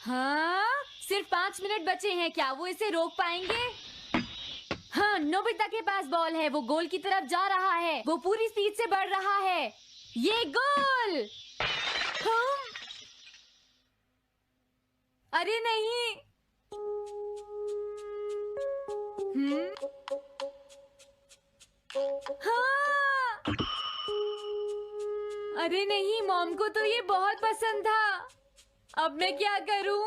हाँ, सिर्फ 5 मिनट बचे हैं, क्या वो इसे रोक पाएंगे? हाँ, नोबिता के पास बॉल है, वो गोल की तरफ जा रहा है, वो पूरी स्पीड से बढ़ रहा है। ये गोल! हाँ? अरे नहीं! हाँ! अरे नहीं, मॉम को तो ये बहुत पसंद था। अब मैं क्या करूं?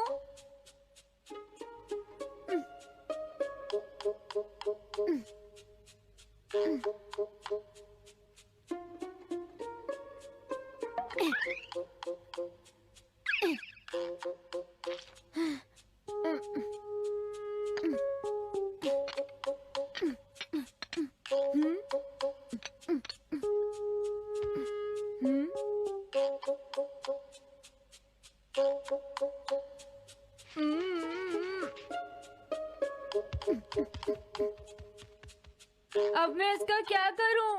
अब मैं इसका क्या करूं?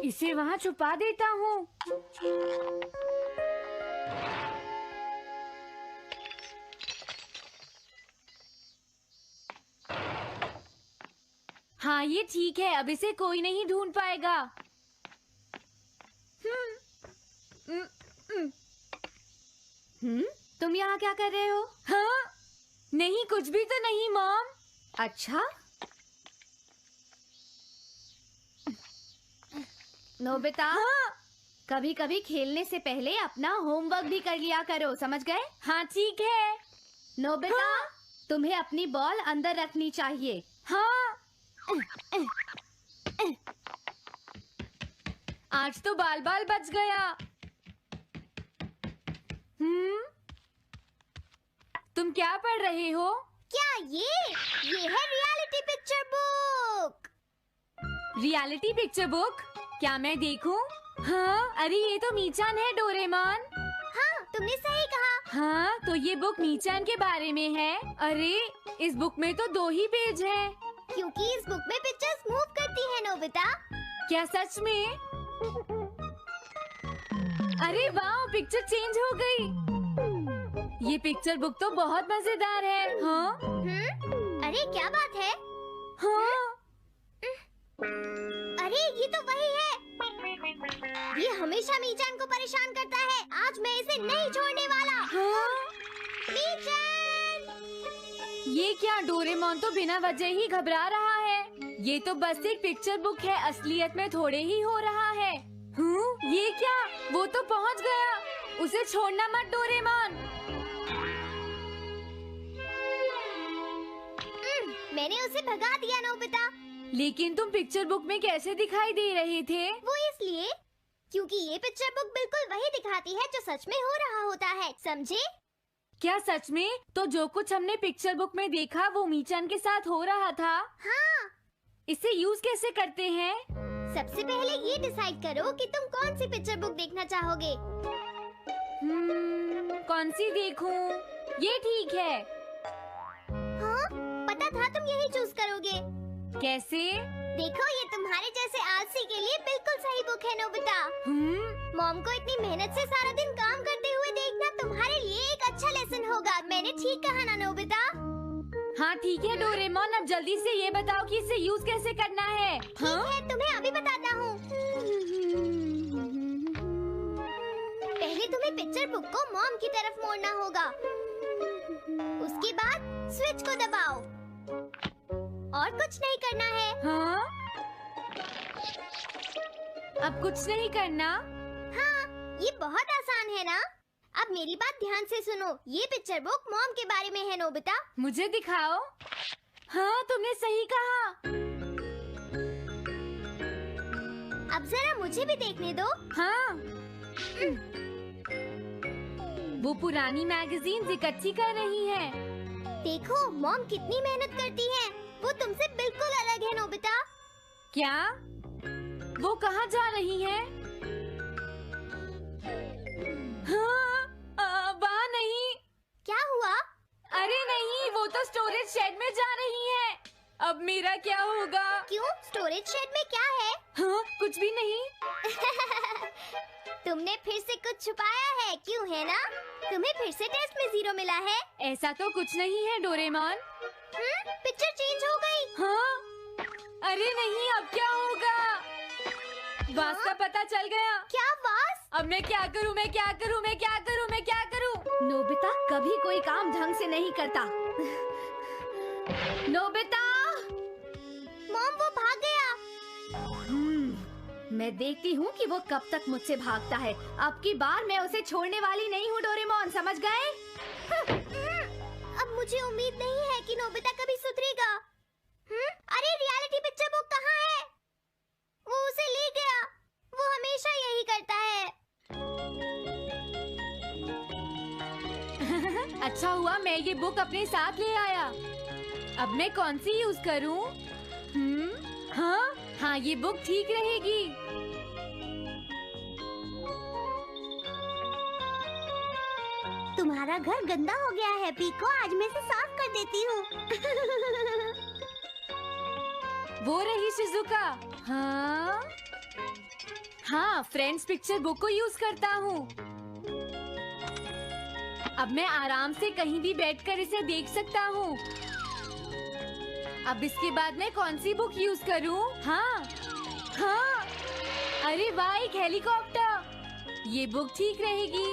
इसे वहां छुपा देता हूँ। हाँ, ये ठीक है, अब इसे कोई नहीं ढूंढ पाएगा। तुम यहाँ क्या कर रहे हो? हाँ? नहीं, कुछ भी तो नहीं मॉम। अच्छा? नोबिता, हाँ? कभी कभी खेलने से पहले अपना होमवर्क भी कर लिया करो, समझ गए? हाँ ठीक है। नोबिता, हाँ? तुम्हें अपनी बॉल अंदर रखनी चाहिए। हाँ। आज तो बाल बाल बच गया। तुम क्या पढ़ रहे हो? क्या ये है reality picture book. Reality picture book? क्या मैं देखूं? हाँ, अरे ये तो मीचान है, डोरेमोन। हाँ, तुमने सही कहा। हाँ, तो ये बुक मीचान के बारे में है। अरे, इस बुक में तो 2 ही पेज हैं। क्योंकि इस बुक में पिक्चर्स मूव करती है नोबिता। क्या सच में? अरे वाह, पिक्चर चेंज हो गई। ये पिक्चर बुक तो बहुत मजेदार है। हाँ? अरे क्या बात है? हाँ? अरे ये तो वही है। ये हमेशा मीचान को परेशान करता है। आज मैं इसे नहीं छोड़ने वाला। हाँ? मीचान! ये क्या, डोरेमोन तो बिना वजह ही घबरा रहा है। ये तो बस एक पिक्चर बुक है, असलियत में थोड़े ही हो रहा है। ये क्या, वो तो पहुंच गया। उसे छोड़ना मत डोरेमोन। मैंने उसे भगा दिया नोबिता। लेकिन तुम पिक्चर बुक में कैसे दिखाई दे रहे थे? वो इसलिए क्योंकि ये पिक्चर बुक बिल्कुल वही दिखाती है जो सच में हो रहा होता है, समझे? क्या सच में? तो जो कुछ हमने पिक्चर बुक में देखा वो मीचान के साथ हो रहा था? हाँ। इसे यूज कैसे करते हैं? सबसे पहले ये डिसाइड करो कि तुम कौन सी पिक्चर बुक देखना चाहोगे। कौन सी देखूं? ये ठीक है। हाँ? पता था तुम यही चूज करोगे। कैसे? देखो, ये तुम्हारे जैसे आलसी के लिए बिल्कुल सही बुक है नोबिता। मॉम को इतनी मेहनत से सारा दिन काम करते हुए देखना तुम्हारे लिए एक अच्छा लेसन होगा। मैंने ठीक कहा ना नोबिता? हाँ ठीक है डोरेमोन, अब जल्दी से ये बताओ कि इसे यूज कैसे करना है। ठीक है, तुम्हें अभी बताता हूँ। पहले तुम्हें पिक्चर बुक को मॉम की तरफ मोड़ना होगा। उसके बाद स्विच को दबाओ। और कुछ नहीं करना है। हाँ? अब कुछ नहीं करना? हाँ, ये बहुत आसान है ना? अब मेरी बात ध्यान से सुनो। ये पिक्चर बुक मॉम के बारे में है नोबिता। मुझे दिखाओ। हाँ, तुमने सही कहा। अब जरा मुझे भी देखने दो। हाँ। वो पुरानी मैगजीन्स इकट्ठी कर रही है। देखो, मॉम कितनी मेहनत करती है। वो तुमसे बिल्कुल अलग है नोबिता। क्या? वो कहाँ जा रही है? हाँ, वहाँ नहीं। क्या हुआ? अरे नहीं, वो तो स्टोरेज शेड में जा रही है। अब मेरा क्या होगा? क्यों? स्टोरेज शेड में क्या है? हाँ, कुछ भी नहीं। तुमने फिर से कुछ छुपाया है, क्यों है ना? तुम्हें फिर से टेस्ट में 0 मिला है। ऐसा तो कुछ नहीं है डोरेमोन। पिक्चर चेंज हो गई। हाँ? अरे नहीं, अब क्या होगा? वास का पता चल गया। क्या वास? अब मैं क्या करूँ? मैं क्या करूँ? मैं क्या करूँ? मैं क्या करूँ? नोबिता कभी कोई काम ढंग से नहीं करता। नोबिता! मॉम, वो भाग गया। मैं देखती हूँ कि वो कब तक मुझसे भागता है। अब की बार मैं उसे छोड़ने वाली नहीं हूँ डोरेमोन, समझ गए? अब मुझे उम्मीद नहीं है कि नोबिता कभी सुधरेगा। अरे रियलिटी पिक्चर बुक कहाँ है? वो उसे ले गया। वो हमेशा यही करता है। अच्छा हुआ मैं ये बुक अपने साथ ले आया। अब मैं कौन सी यूज करूँ? हाँ हाँ, ये बुक ठीक रहेगी। तुम्हारा घर गंदा हो गया है पीको, आज मैं इसे साफ कर देती हूँ। वो रही शिजुका। हाँ हाँ, फ्रेंड्स पिक्चर बुक को यूज करता हूँ। अब मैं आराम से कहीं भी बैठकर इसे देख सकता हूँ। अब इसके बाद मैं कौन सी बुक यूज करूँ? हाँ हाँ, अरे वाह, एक हेलीकॉप्टर। ये बुक ठीक रहेगी।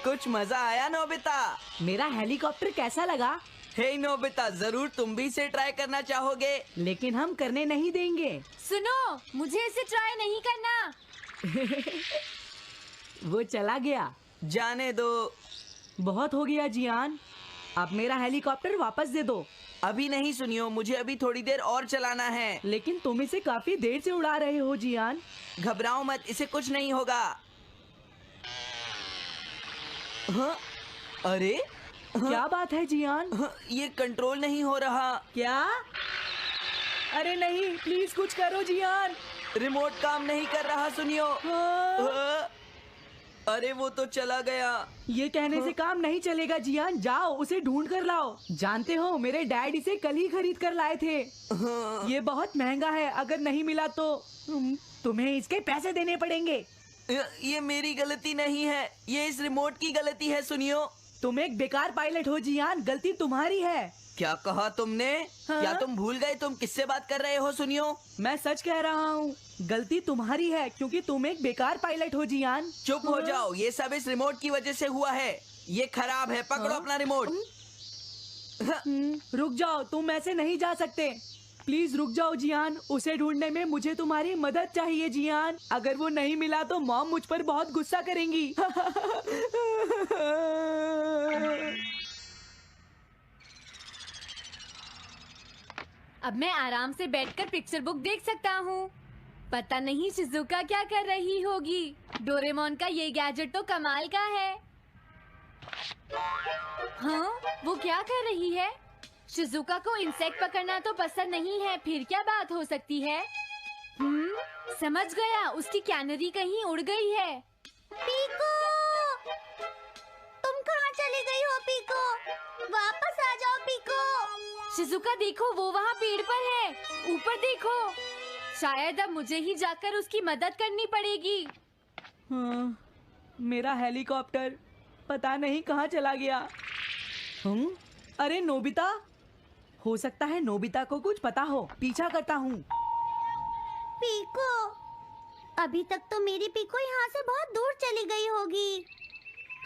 कुछ मजा आया नोबिता? मेरा हेलीकॉप्टर कैसा लगा? हे नोबिता, जरूर तुम भी इसे ट्राई करना चाहोगे। लेकिन हम करने नहीं देंगे। सुनो, मुझे इसे ट्राई नहीं करना। वो चला गया। जाने दो। बहुत हो गया जियान, अब मेरा हेलीकॉप्टर वापस दे दो। अभी नहीं सुनियो, मुझे अभी थोड़ी देर और चलाना है। लेकिन तुम इसे काफी देर से उड़ा रहे हो जियान। घबराओ मत, इसे कुछ नहीं होगा। हाँ? अरे क्या बात है जियान? ये कंट्रोल नहीं हो रहा। क्या? अरे नहीं, प्लीज कुछ करो जियान। रिमोट काम नहीं कर रहा, सुनियो। हाँ। अरे वो तो चला गया। ये कहने से काम नहीं चलेगा जियान, जाओ उसे ढूंढ कर लाओ। जानते हो मेरे डैड इसे कल ही खरीद कर लाए थे। ये बहुत महंगा है, अगर नहीं मिला तो तुम्हें इसके पैसे देने पड़ेंगे। ये मेरी गलती नहीं है, ये इस रिमोट की गलती है, सुनियो। तुम एक बेकार पायलट हो जियान, गलती तुम्हारी है। क्या कहा तुमने? हाँ? क्या तुम भूल गए तुम किससे बात कर रहे हो? सुनियो, मैं सच कह रहा हूँ, गलती तुम्हारी है क्योंकि तुम एक बेकार पायलट हो जियान। चुप हो जाओ, ये सब इस रिमोट की वजह से हुआ है। ये खराब है, पकड़ो अपना रिमोट। रुक जाओ, तुम ऐसे नहीं जा सकते। प्लीज रुक जाओ जियान, उसे ढूंढने में मुझे तुम्हारी मदद चाहिए जियान। अगर वो नहीं मिला तो मॉम मुझ पर बहुत गुस्सा करेंगी। अब मैं आराम से बैठकर पिक्चर बुक देख सकता हूँ। पता नहीं शिजुका क्या कर रही होगी। डोरेमोन का ये गैजेट तो कमाल का है। हाँ, वो क्या कर रही है? शिजुका को इंसेक्ट पकड़ना तो पसंद नहीं है, फिर क्या बात हो सकती है? समझ गया, उसकी कैनरी कहीं उड़ गई है। पीको, तुम कहाँ चली गई हो पीको? वापस आ जाओ पीको। शिजुका देखो, वो वहाँ पेड़ पर है। ऊपर देखो, शायद अब मुझे ही जाकर उसकी मदद करनी पड़ेगी। हाँ, मेरा हेलीकॉप्टर पता नहीं कहाँ चला गया। अरे नोबिता, हो सकता है नोबिता को कुछ पता हो, पीछा करता हूँ। पीको, अभी तक तो मेरी पीको यहाँ से बहुत दूर चली गई होगी।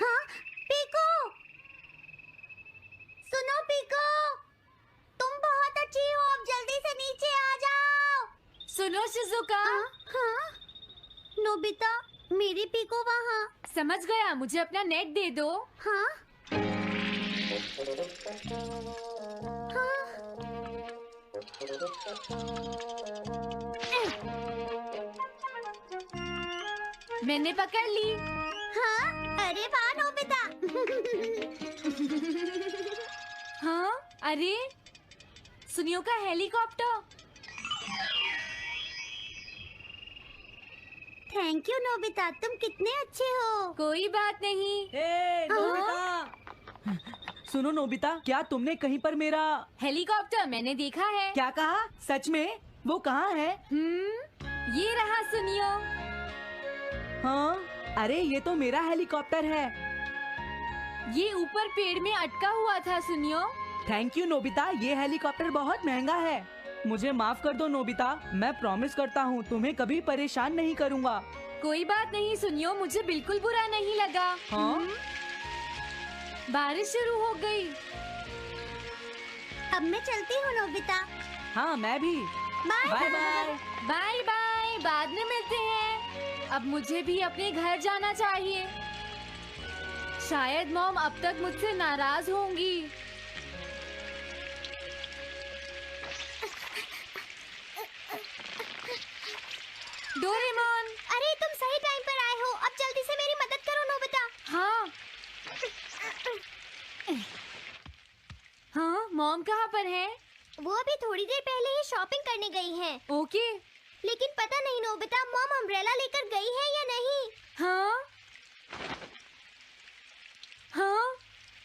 हाँ, पीको, सुनो पीको, तुम बहुत अच्छी हो, अब जल्दी से नीचे आ जाओ। सुनो शिजुका। हाँ, नोबिता, मेरी पीको वहाँ। समझ गया, मुझे अपना नेट दे दो। हाँ, मैंने पकड़ ली। हाँ, अरे वाह नोबिता। हाँ, अरे सुनियो का हेलीकॉप्टर। थैंक यू नोबिता, तुम कितने अच्छे हो। कोई बात नहीं। हे नोबिता, सुनो नोबिता, क्या तुमने कहीं पर मेरा हेलीकॉप्टर मैंने देखा है। क्या कहा? सच में? वो कहाँ है? ये रहा, सुनियो। हाँ, अरे ये तो मेरा हेलीकॉप्टर है। ये ऊपर पेड़ में अटका हुआ था, सुनियो। थैंक यू नोबिता, ये हेलीकॉप्टर बहुत महंगा है। मुझे माफ कर दो नोबिता, मैं प्रॉमिस करता हूँ तुम्हें कभी परेशान नहीं करूँगा। कोई बात नहीं सुनियो, मुझे बिल्कुल बुरा नहीं लगा। हाँ? बारिश शुरू हो गई। अब मैं चलती हूँ नोबिता। हाँ, मैं भी। Bye bye bye. Bye bye, बाद में मिलते हैं। अब मुझे भी अपने घर जाना चाहिए। शायद मॉम अब तक मुझसे नाराज होंगी। डोरेमोन। अरे तुम सही टाइम पर आए हो। अब जल्दी से मेरी मदद करो नोबिता। हाँ हाँ, मॉम कहाँ पर है? वो अभी थोड़ी देर पहले ही शॉपिंग करने गई हैं। ओके। लेकिन पता नहीं नोबिता, मॉम अम्ब्रेला लेकर गई है या नहीं। हाँ हाँ,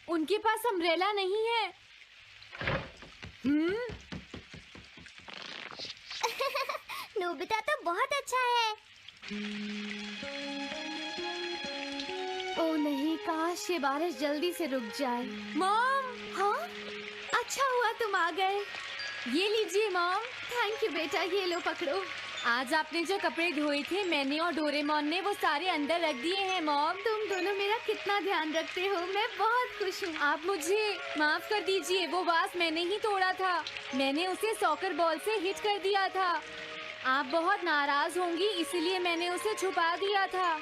उनके पास अम्ब्रेला नहीं है। नोबिता तो बहुत अच्छा है। ओ नहीं, काश ये बारिश जल्दी से रुक जाए। मॉम, हाँ, अच्छा हुआ तुम आ गए। ये लीजिए मॉम। थैंक यू बेटा, ये लो पकड़ो। आज आपने जो कपड़े धोए थे, मैंने और डोरेमोन ने वो सारे अंदर रख दिए हैं मॉम। तुम दोनों मेरा कितना ध्यान रखते हो, मैं बहुत खुश हूँ। आप मुझे माफ कर दीजिए, वो वास मैंने ही तोड़ा था। मैंने उसे सॉकर बॉल से हिट कर दिया था। आप बहुत नाराज होंगी, इसलिए मैंने उसे छुपा दिया था।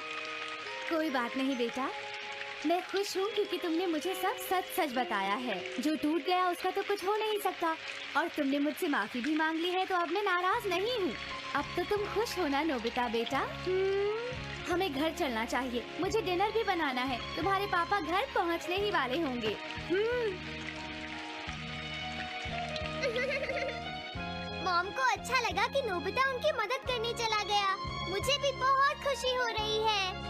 कोई बात नहीं बेटा, मैं खुश हूँ क्योंकि तुमने मुझे सब सच सच बताया है। जो टूट गया उसका तो कुछ हो नहीं सकता, और तुमने मुझसे माफी भी मांग ली है, तो अब मैं नाराज नहीं हूँ। अब तो तुम खुश हो ना नोबिता बेटा? हमें घर चलना चाहिए, मुझे डिनर भी बनाना है। तुम्हारे पापा घर पहुँचने ही वाले होंगे। मॉम को अच्छा लगा कि नोबिता उनकी मदद करने चला गया। मुझे भी बहुत खुशी हो रही है।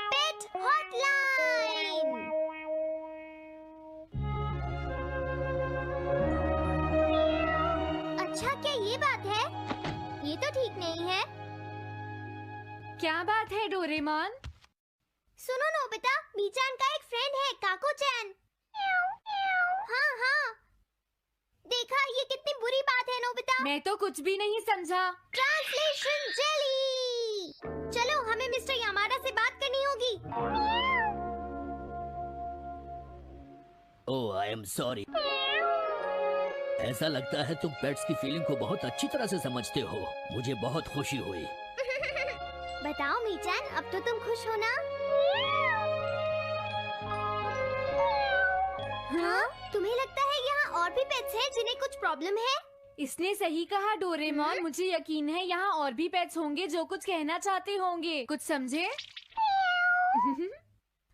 पेट हॉटलाइन। अच्छा, क्या ये बात है? ये तो ठीक नहीं है। क्या बात है डोरेमोन? सुनो नोबिता, मीचान का एक फ्रेंड है, काको-चैन। हाँ हाँ, देखा, ये कितनी बुरी बात है नोबिता। मैं तो कुछ भी नहीं समझा। Translation jelly. चलो, हमें मिस्टर यामाडा से बात करनी होगी। ओह, आई एम सॉरी। ऐसा लगता है तुम पेट्स की फीलिंग को बहुत अच्छी तरह से समझते हो। मुझे बहुत खुशी हुई। बताओ मीचान, अब तो तुम खुश हो ना? हाँ? तुम्हें लगता है यहाँ और भी पेट्स हैं जिन्हें कुछ प्रॉब्लम है? इसने सही कहा डोरेमोन, मुझे यकीन है यहाँ और भी पेट्स होंगे जो कुछ कहना चाहते होंगे। कुछ समझे?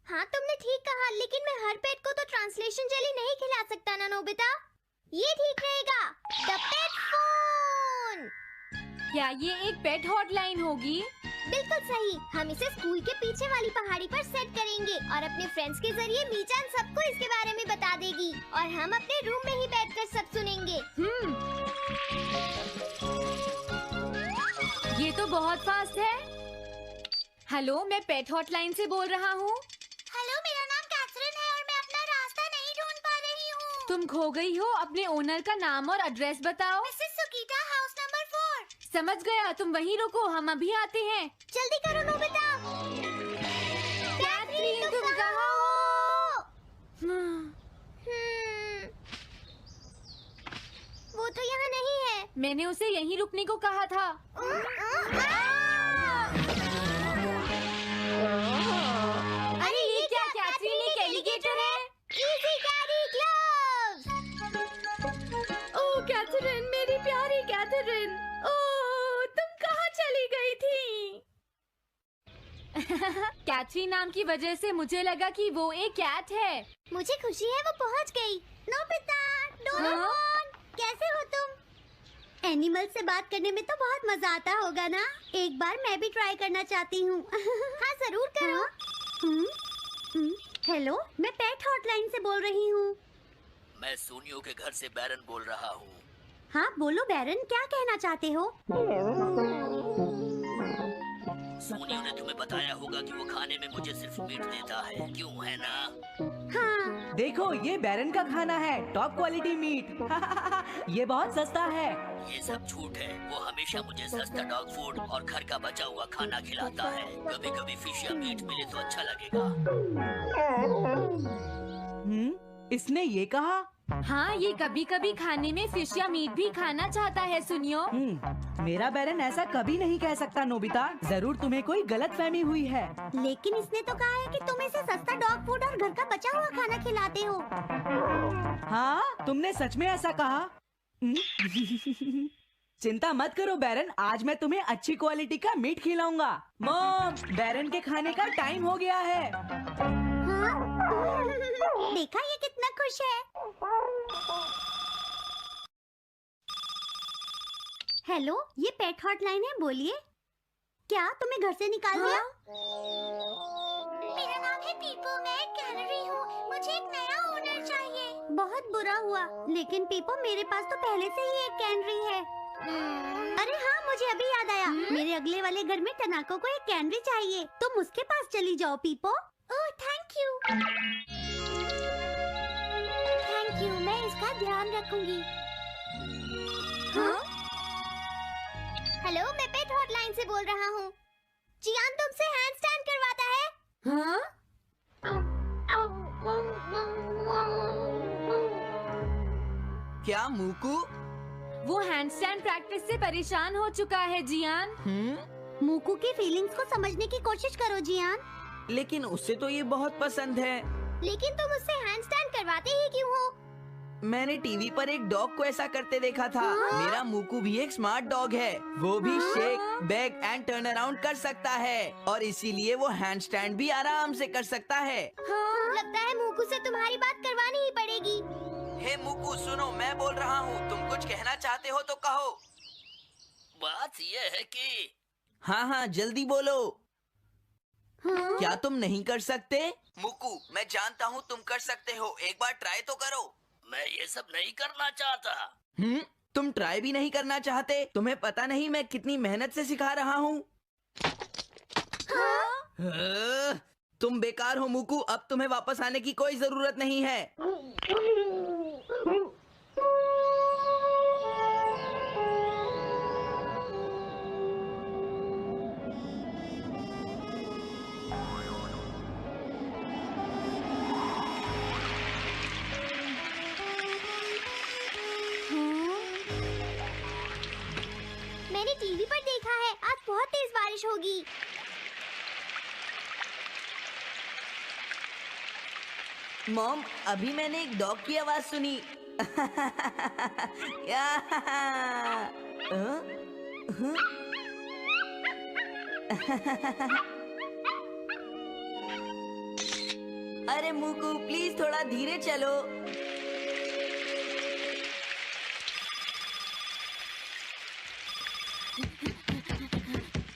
हाँ, तुमने ठीक कहा, लेकिन मैं हर पेट को तो ट्रांसलेशन जेली नहीं खिला सकता ना नोबिता। ये ठीक रहेगा। The pet phone. क्या ये एक पेट हॉटलाइन होगी? बिल्कुल सही। हम इसे स्कूल के पीछे वाली पहाड़ी पर सेट करेंगे और अपने फ्रेंड्स के जरिए मीचान सबको इसके बारे में बता देगी और हम अपने रूम में ही बैठकर सब सुनेंगे। ये तो बहुत फास्ट है। हेलो, मैं पेट हॉटलाइन से बोल रहा हूँ। हेलो, मेरा नाम कैथरीन है और मैं अपना रास्ता नहीं ढूंढ पा रही हूँ। तुम खो गई हो, अपने ओनर का नाम और एड्रेस बताओ। Mrs Sukita, house number 4। समझ गया, तुम वहीं रुको, हम अभी आते हैं। जल्दी करो नोबिता। कैथरीन, तुम कहाँ हो? वो तो यहाँ नहीं है। मैंने उसे यहीं रुकने को कहा था। अरे ये क्या, कैथरीन एक एलिगेटर है। Easy carry gloves. Oh Catherine, मेरी प्यारी कैथरीन, ओह तुम कहाँ चली गई थी? कैथरीन नाम की वजह से मुझे लगा कि वो एक कैट है। मुझे खुशी है वो पहुँच गई। नोबिता, डोरेमोन, कैसे हो तुम? एनिमल से बात करने में तो बहुत मजा आता होगा ना? एक बार मैं भी ट्राई करना चाहती हूँ। हाँ जरूर करो। हेलो, मैं पेट हॉटलाइन से बोल रही हूँ। मैं सोनियो के घर से बैरन बोल रहा हूँ। हाँ बोलो बैरन, क्या कहना चाहते हो? सोनियो ने तुम्हें बताया होगा कि वो खाने में मुझे सिर्फ मीट देता है, क्यों है ना? हाँ। देखो ये बैरन का खाना है, टॉप क्वालिटी मीट। ये बहुत सस्ता है। ये सब झूठ है। वो हमेशा मुझे सस्ता डॉग फूड और घर का बचा हुआ खाना खिलाता है। कभी कभी फिश या मीट मिले तो अच्छा लगेगा। इसने ये कहा? हाँ, ये कभी कभी खाने में फिश या मीट भी खाना चाहता है सुनियो। मेरा बैरन ऐसा कभी नहीं कह सकता नोबिता। जरूर तुम्हें कोई गलतफहमी हुई है। लेकिन इसने तो कहा है कि तुम इसे सस्ता डॉग फूड और घर का बचा हुआ खाना खिलाते हो। हाँ, तुमने सच में ऐसा कहा? चिंता मत करो बैरन, आज मैं तुम्हें अच्छी क्वालिटी का मीट खिलाऊंगा। मॉम, बैरन के खाने का टाइम हो गया है। हाँ? देखा ये कितना खुश है। हेलो, ये पेट हॉटलाइन है, बोलिए। क्या तुम्हें घर से निकाल दिया? मेरा नाम है पीपो, मैं एक कैनरी हूँ। मुझे एक नया ओनर चाहिए। बहुत बुरा हुआ, लेकिन पीपो मेरे पास तो पहले से ही एक कैनरी है। अरे हाँ, मुझे अभी याद आया। मेरे अगले वाले घर में टनाको को एक कैनरी चाहिए। तुम उसके पास चली जाओ Pipo. Oh thank you. Thank you, मैं इसका ध्यान रखूंगी। हाँ? हेलो, मैं पेट हॉटलाइन से बोल रहा हूँ। जियान तुमसे हैंड स्टैंड करवाता है। हाँ? क्या मूकू? वो हैंडस्टैंड प्रैक्टिस से परेशान हो चुका है जियान। मूकू की फीलिंग्स को समझने की कोशिश करो जियान। लेकिन उससे तो ये बहुत पसंद है। लेकिन तुम उससे हैंडस्टैंड करवाते ही क्यों हो? मैंने टीवी पर एक डॉग को ऐसा करते देखा था। मेरा मूकू भी एक स्मार्ट डॉग है। वो भी shake, bag and turn around कर सकता है और इसीलिए वो हैंड स्टैंड भी आराम से कर सकता है। लगता है मूकू से तुम्हारी बात करवानी ही पड़ेगी। हे मूकू सुनो, मैं बोल रहा हूँ, तुम कुछ कहना चाहते हो तो कहो। बात ये है कि हाँ हाँ जल्दी बोलो। क्या तुम नहीं कर सकते? मूकू, मैं जानता हूँ तुम कर सकते हो, एक बार ट्राई तो करो। मैं ये सब नहीं करना चाहता। तुम ट्राई भी नहीं करना चाहते? तुम्हें पता नहीं मैं कितनी मेहनत से सिखा रहा हूँ। तुम बेकार हो मूकू, अब तुम्हें वापस आने की कोई जरूरत नहीं है। मैंने टीवी पर देखा है, आज बहुत तेज बारिश होगी। मॉम, अभी मैंने एक डॉग की आवाज सुनी। अरे मूकू प्लीज थोड़ा धीरे चलो।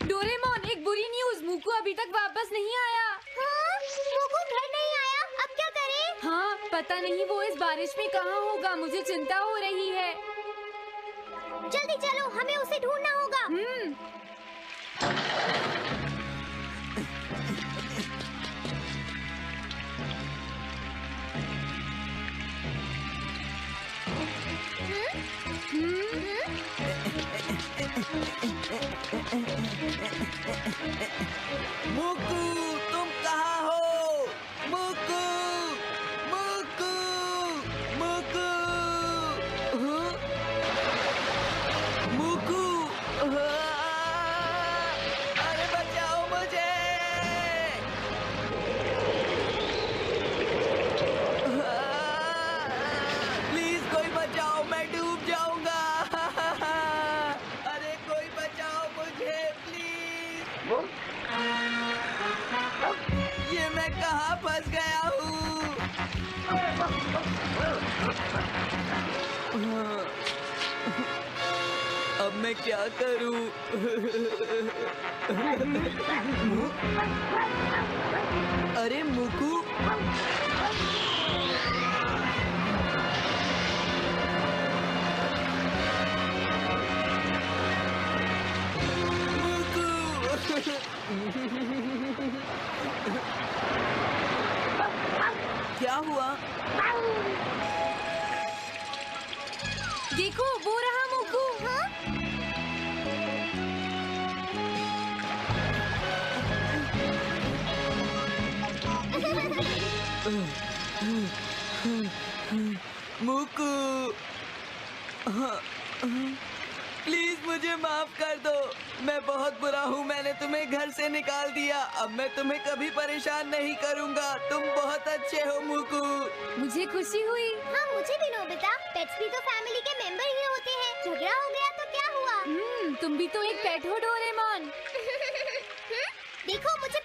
डोरेमोन, एक बुरी न्यूज़, मूकू अभी तक वापस नहीं आया। हाँ? मूकू घर नहीं आया, अब क्या करें? हाँ, पता नहीं वो इस बारिश में कहाँ होगा, मुझे चिंता हो रही है। जल्दी चलो, हमें उसे ढूंढना होगा। मूकू तुम कहाँ हो? मूकू, मूकू, मूकू, मूकू, अरे बचाओ मुझे। प्लीज कोई बचाओ, मैं डूब जाऊंगा। अरे कोई बचाओ मुझे प्लीज। ये मैं कहाँ फंस गया हूँ? अब मैं क्या करूं? अरे मुकू, क्या हुआ? देखो वो रहा मुकू। हाँ? मुकू, प्लीज मुझे माफ कर दो। मैं बहुत बुरा हूँ, मैंने तुम्हें घर से निकाल दिया। अब मैं तुम्हें कभी परेशान नहीं करूँगा। तुम बहुत अच्छे हो मुकू। मुझे खुशी हुई। हाँ, मुझे भी नोबिता। पेट्स भी तो फैमिली के मेंबर ही होते हैं। झगड़ा हो गया तो क्या हुआ? तुम भी तो एक पेट हो डोरेमोन। देखो मुझे